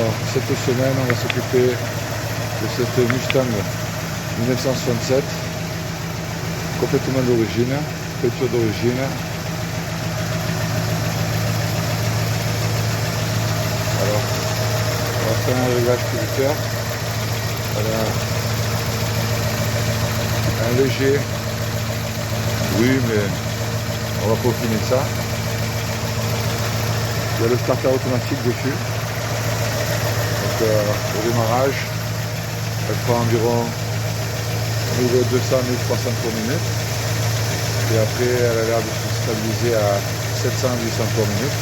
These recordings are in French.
Alors, cette semaine, on va s'occuper de cette Mustang 1967, complètement d'origine, peinture d'origine. Alors, on va faire un réglage conducteur. Voilà. Un léger, oui, mais on va peaufiner ça. Il y a le starter automatique dessus. Donc, au démarrage, elle prend environ 1200-1300 tours minute. Et après, elle a l'air de se stabiliser à 700-800 tours minute.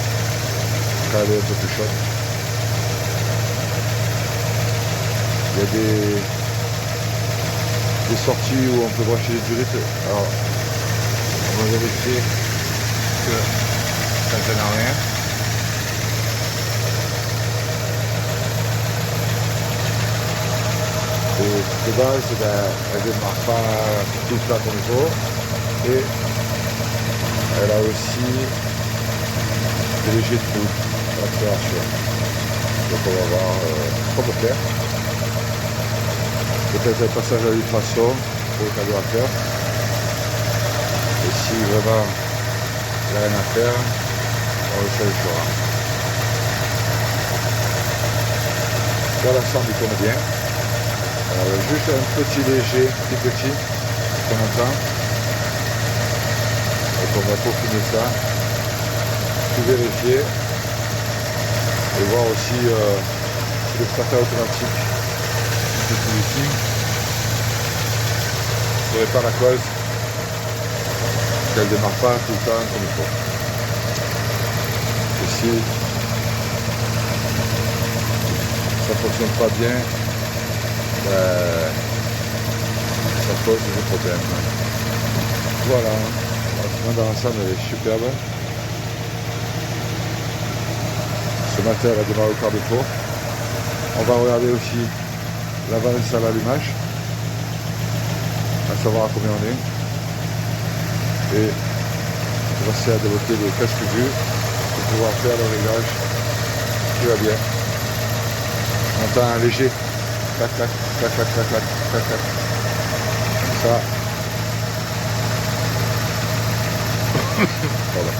Quand elle est un peu plus chaude. Il y a des sorties où on peut brancher les durites. Alors, on va vérifier que ça ne gêne rien. Et de base, elle ne démarre pas tout plat comme il faut. Et elle a aussi des légers trous à l'accélération. Donc on va voir comme clair. Peut-être un passage à l'ultrason pour le carburateur. Et si vraiment il n'y a rien à faire, on le changera. Dans l'ensemble, il tourne bien. Alors, juste un petit léger, petit, qu'on entend. Donc on va peaufiner ça, tout vérifier et voir aussi si le starter automatique de celui-ci ne serait pas la cause qu'elle ne démarre pas tout le temps comme il faut. Et si ça ne fonctionne pas bien, ça pose des problèmes. Voilà, dans l'ensemble elle est superbe. Ce matin elle a démarré au quart de tour. On va regarder aussi l'avance à l'allumage, à savoir à combien on est. Et on va essayer de débloquer le casque vue pour pouvoir faire le réglage qui va bien. On entend un léger clac clac clac clac clac clac clac clac. Ça. Voilà.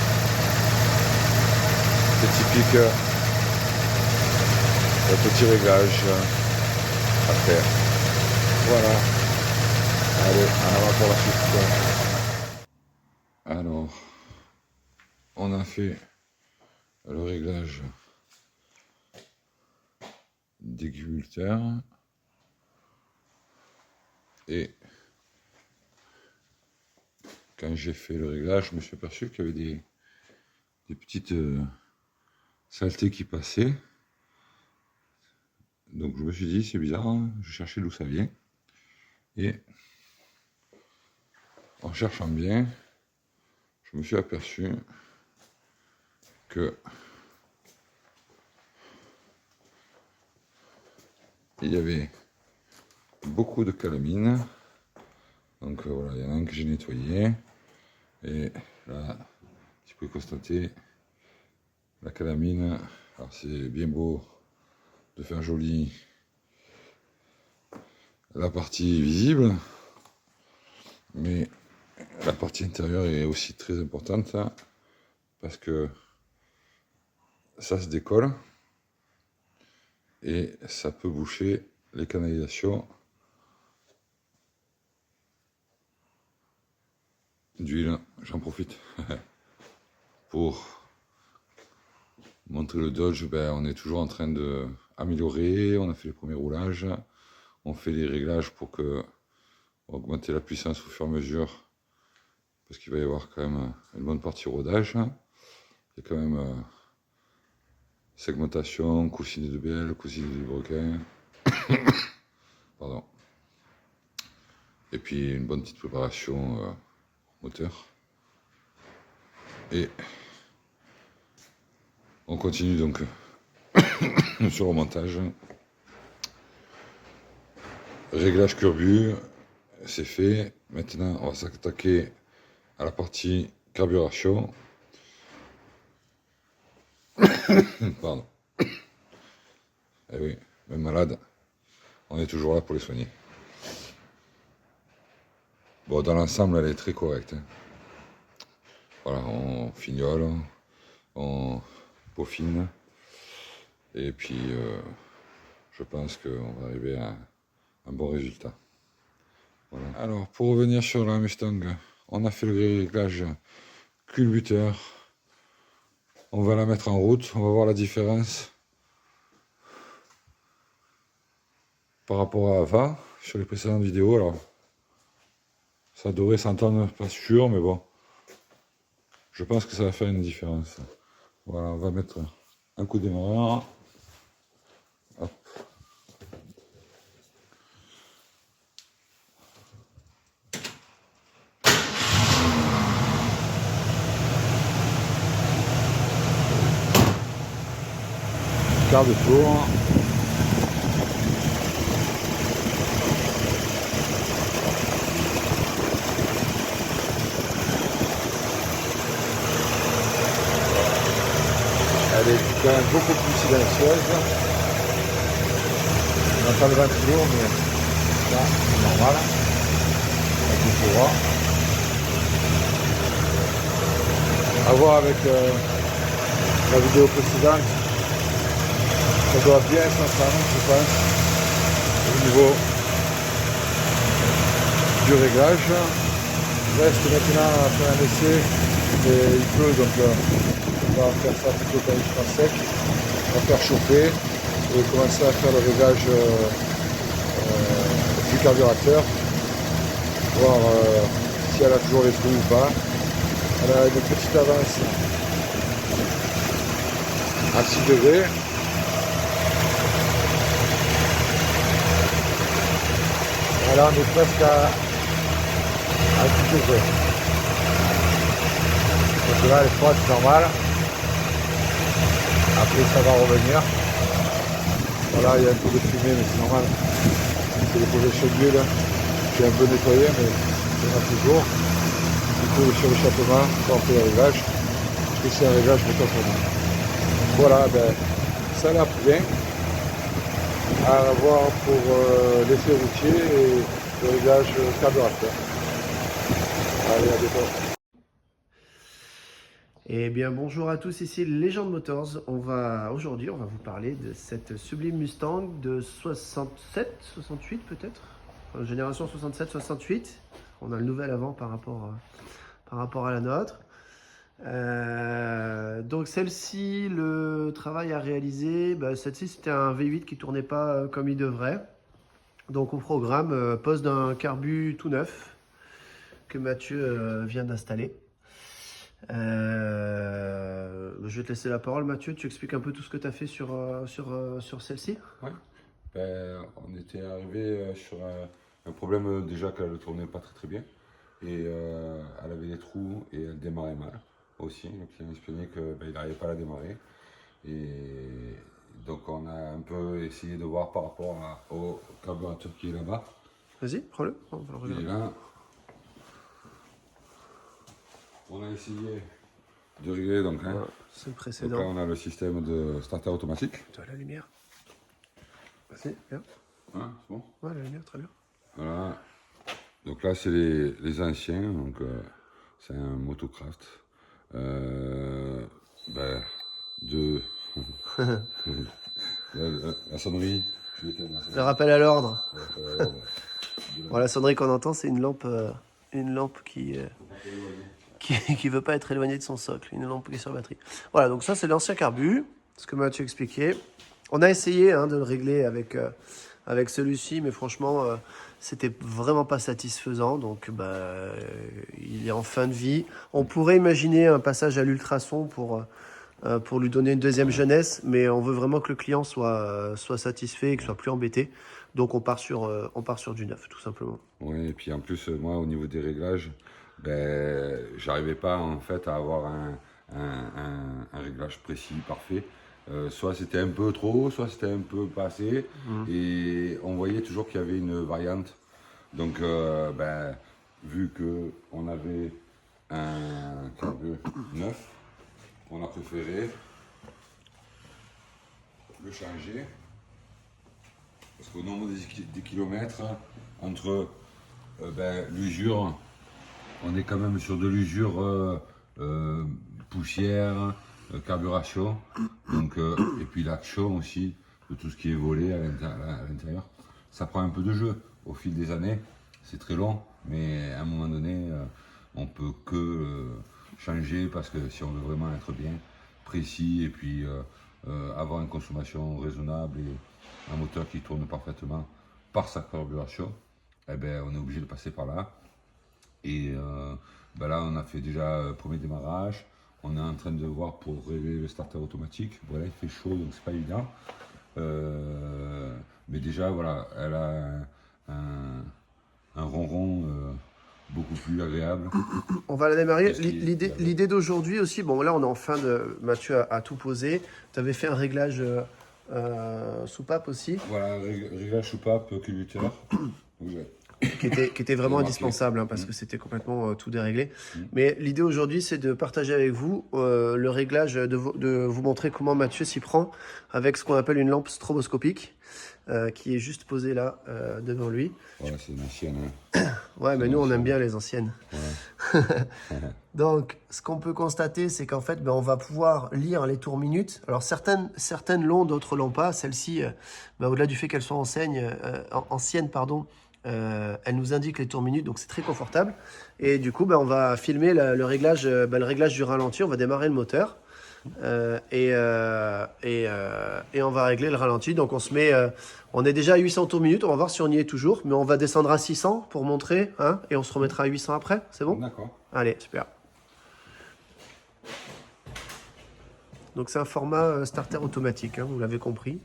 C'est typique un petit réglage à faire. Voilà. Allez, en avant pour la suite. Alors, on a fait le réglage d'aiguille-multeur. Et quand j'ai fait le réglage, je me suis aperçu qu'il y avait des petites saletés qui passaient. Donc je me suis dit, c'est bizarre, hein, je cherchais d'où ça vient. Et en cherchant bien, je me suis aperçu que il y avait beaucoup de calamine. Donc voilà, il y en a un que j'ai nettoyé. Et là, tu peux constater la calamine. Alors c'est bien beau de faire joli la partie visible, mais la partie intérieure est aussi très importante parce que ça se décolle et ça peut boucher les canalisations d'huile. J'en profite pour montrer le Dodge. On est toujours en train de améliorer. On a fait les premiers roulages, on fait les réglages pour augmenter la puissance au fur et à mesure, parce qu'il va y avoir quand même une bonne partie rodage. Il y a quand même segmentation, coussinet de bielle, coussinet de broquin. Pardon. Et puis une bonne petite préparation moteur. Et on continue donc sur le montage. Réglage curbu, c'est fait. Maintenant, on va s'attaquer à la partie carburation. Pardon. Eh oui, même malade, on est toujours là pour les soigner. Bon, dans l'ensemble, elle est très correcte. Hein. Voilà, on fignole, on peaufine. Et puis, je pense qu'on va arriver à un bon résultat. Voilà. Alors, pour revenir sur la Mustang, on a fait le réglage culbuteur. On va la mettre en route, on va voir la différence par rapport à avant, sur les précédentes vidéos. Alors, ça devrait s'entendre, pas sûr, mais bon, je pense que ça va faire une différence. Voilà, on va mettre un coup de démarreur. Hop. Quart de tour. Elle est quand même beaucoup plus silencieuse. On entend le vent toujours, mais là, c'est normal. Avec le courant. À voir avec la vidéo précédente. Ça doit bien s'entendre, je pense, au niveau du réglage. Il reste maintenant à faire un essai. Et il pleut, donc on va faire ça plutôt quand il sera sec. On va faire chauffer et commencer à faire le réglage du carburateur. Voir si elle a toujours les trous ou pas. Elle a une petite avance à 6 degrés. Là, on est presque à 10 degrés. Donc là, elle est froide, c'est normal. Après, ça va revenir. Voilà, il y a un peu de fumée, mais c'est normal. C'est les projections d'huile. J'ai un peu nettoyé, mais il y en a toujours. Du coup, sur l'échappement, quand on fait le réglage, parce que c'est un réglage méthodique. Voilà, ben, ça l'a bien. À voir pour l'effet routier et le réglage carburateur. Allez, à bientôt. Eh bien bonjour à tous, ici Legend Motors. Aujourd'hui on va vous parler de cette sublime Mustang de 67, 68 peut-être, génération 67, 68. On a le nouvel avant par rapport à la nôtre. Donc celle-ci, le travail à réaliser, celle-ci c'était un V8 qui tournait pas comme il devrait. Donc on programme poste d'un carbu tout neuf que Mathieu vient d'installer. Je vais te laisser la parole, Mathieu. Tu expliques un peu tout ce que tu as fait sur celle-ci. Ouais. Ben, on était arrivé sur un problème déjà qu'elle ne tournait pas très très bien. Et elle avait des trous et elle démarrait mal aussi. Le client expliquait qu'il n'arrivait pas à la démarrer. Et donc on a un peu essayé de voir par rapport au carburateur qui est là-bas. Vas-y, prends-le. On va le Il est regarder. là. On a essayé de régler donc. Hein. Voilà, c'est le Donc là précédent. on a le système de starter automatique. Tu as la lumière. Vas-y, viens. Hein, c'est bon. Ouais, la lumière, très bien. Voilà. Donc là c'est les anciens. Donc c'est un Motocraft. De la sonnerie. Je l'éteins, la Le sonnerie. rappel à l'ordre. Alors, Bon, la sonnerie qu'on entend, c'est une lampe qui veut pas être éloignée de son socle, une lampe qui est sur batterie. Voilà, donc ça c'est l'ancien carbu, ce que Mathieu expliquait. On a essayé de le régler avec celui-ci, mais franchement, c'était vraiment pas satisfaisant. Donc, il est en fin de vie. On pourrait imaginer un passage à l'ultrason pour lui donner une deuxième jeunesse, mais on veut vraiment que le client soit satisfait et qu'il soit plus embêté. Donc, on part sur du neuf, tout simplement. oui, et puis en plus, moi, au niveau des réglages, j'arrivais pas en fait à avoir un réglage précis, parfait. Soit c'était un peu trop haut, soit c'était un peu pas assez. Et on voyait toujours qu'il y avait une variante. Donc, vu qu'on avait un carbu neuf, on a préféré le changer Parce qu'au nombre des kilomètres, entre l'usure, on est quand même sur de l'usure poussière, carburation, donc, et puis l'action aussi, de tout ce qui est volé à l'intérieur. Ça prend un peu de jeu au fil des années, c'est très long, mais à un moment donné, on peut que changer parce que si on veut vraiment être bien précis et puis avoir une consommation raisonnable et un moteur qui tourne parfaitement par sa carburation, eh ben, on est obligé de passer par là. Et là, on a fait déjà le premier démarrage. On est en train de voir pour régler le starter automatique. Voilà, il fait chaud, donc c'est pas évident. Mais déjà, voilà, elle a un ronron beaucoup plus agréable. On va la démarrer. Qu'est-ce qui- L'idée d'aujourd'hui aussi, bon là on est en fin de... Mathieu a tout posé. Tu avais fait un réglage soupape aussi, Voilà, réglage soupape, culbuteur. Ouais. qui était vraiment Remarqué. indispensable, hein, parce que c'était complètement tout déréglé. Mais l'idée aujourd'hui, c'est de partager avec vous le réglage, de vous montrer comment Mathieu s'y prend avec ce qu'on appelle une lampe stroboscopique, qui est juste posée là, devant lui. Ouais, c'est une ancienne. Hein. Ouais, mais nous, on aime bien les anciennes. Ouais. Donc, ce qu'on peut constater, c'est qu'en fait, on va pouvoir lire les tours minutes. Alors, certaines l'ont, d'autres l'ont pas. Celle-ci, au-delà du fait qu'elle soit ancienne, elle nous indique les tours minutes, donc c'est très confortable. Et du coup, on va filmer le réglage du ralenti. On va démarrer le moteur et on va régler le ralenti. Donc, on est déjà à 800 tours minutes. On va voir si on y est toujours, mais on va descendre à 600 pour montrer, hein, et on se remettra à 800 après. C'est bon? D'accord. Allez, super. Donc c'est un format starter automatique, hein, vous l'avez compris.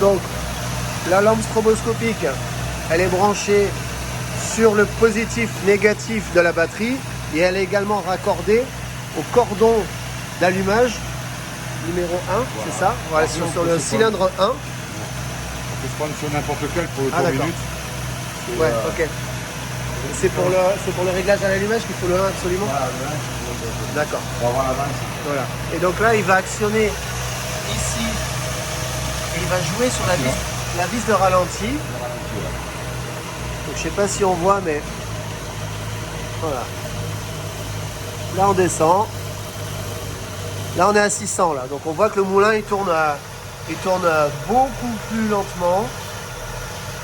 Donc, la lampe stroboscopique, elle est branchée sur le positif-négatif de la batterie et elle est également raccordée au cordon d'allumage numéro 1, Voilà. c'est ça? Voilà, Après, on sur peut le se cylindre 1. On peut se prendre sur n'importe quel pour le Ah, tour d'accord. minute. Et, Ouais, ok. C'est pour le réglage à l'allumage qu'il faut le 1 absolument? Voilà, D'accord. pour avoir l'avance. Voilà. Et donc là, il va actionner ici et il va jouer sur la vis de ralenti. Donc, je sais pas si on voit, mais voilà. Là, on descend. Là, on est à 600 là. Donc, on voit que le moulin il tourne beaucoup plus lentement.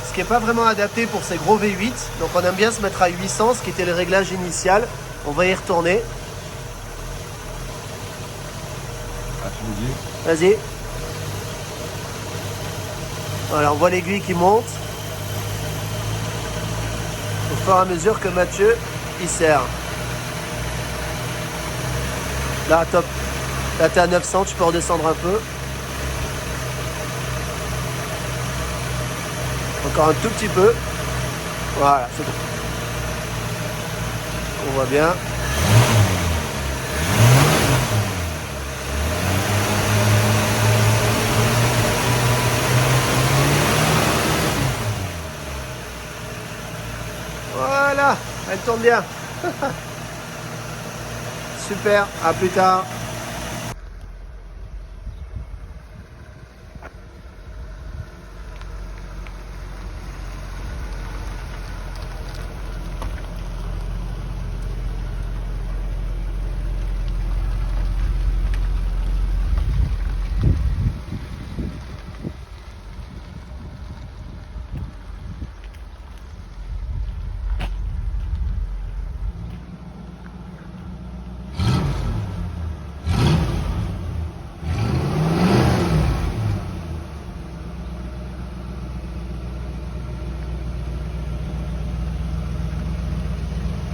Ce qui n'est pas vraiment adapté pour ces gros V8. Donc, on aime bien se mettre à 800, ce qui était le réglage initial. On va y retourner. Ah, tu me dis? Vas-y. Voilà, on voit l'aiguille qui monte. Au fur et à mesure que Mathieu il serre. Là, top. Là, tu es à 900, tu peux redescendre un peu. Encore un tout petit peu. Voilà, c'est bon. On voit bien. Voilà, elle tourne bien. Super, à plus tard.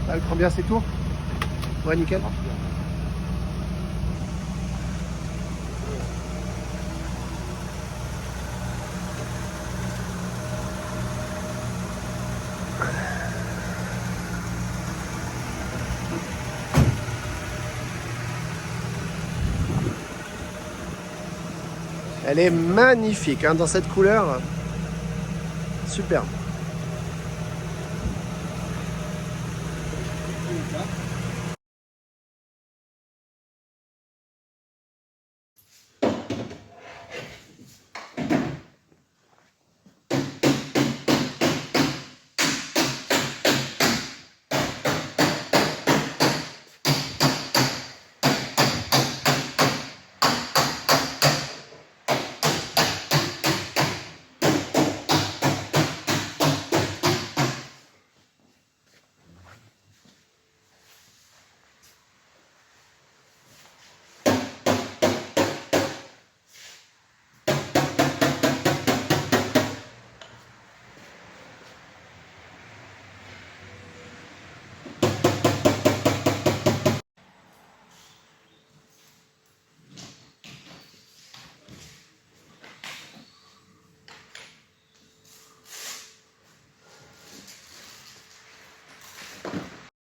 Elle prend bien ses tours? Ouais, nickel. Elle est magnifique, hein, dans cette couleur. Superbe.